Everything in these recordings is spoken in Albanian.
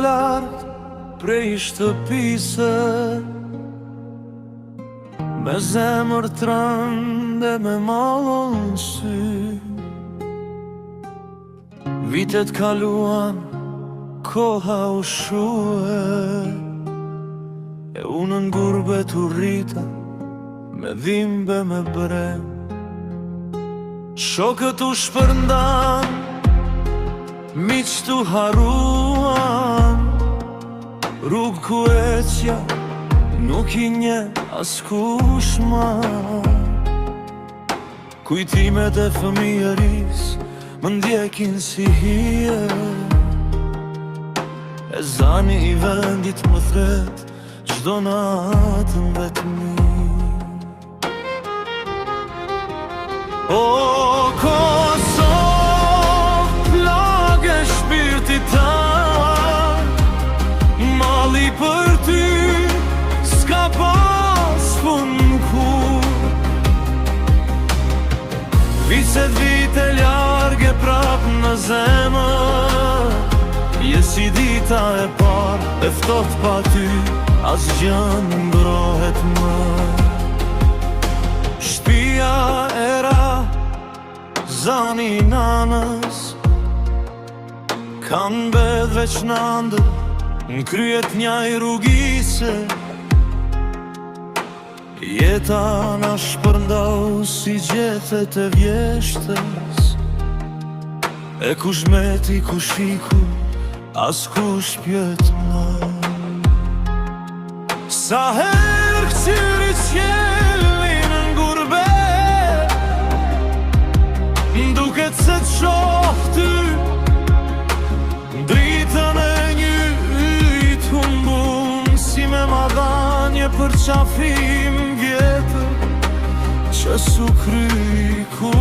lart prej shtëpise, me zemër trënde me mallon sy. Vitet kaluan, koha u shue, e unë në gurbet u rrita, me dhimbe me brem. Shokët u shpërndan, miq tu haruan, rrugë ku eqja nuk I nje askush ma. Kujtimet e fëmijëris më ndjekin si hije, e zani I vendit më thret çdo natën vetëm. O Kosovë, plagë e shpirtit tan, malli për ty s'ka pas fund kur. Vite largë prap në zemër, je si dita e parë, e ftoht pa ty asgjë ndrohet më. Shtëpia era zani nanës, kam mbedh veç nandër në kryet njaj rrugise. Jeta na shpërndau si gjethet e vjeshtës, e kush meti kush iku, as kush pjet më. Sa herë këqyri qjellin në gurbet, duket se t'shoh ty dritën e një yt humbun, si me madhanje për qafim vjetër që su kry kur.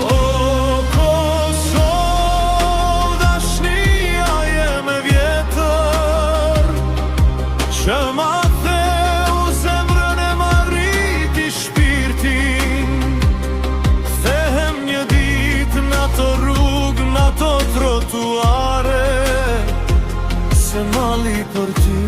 O Kosovë, dashnia jeme vjetër, që ma theu zemrën e marriti shpirtin. Thehem një dit në ato rrugë, në ato trotuare, se malli për ty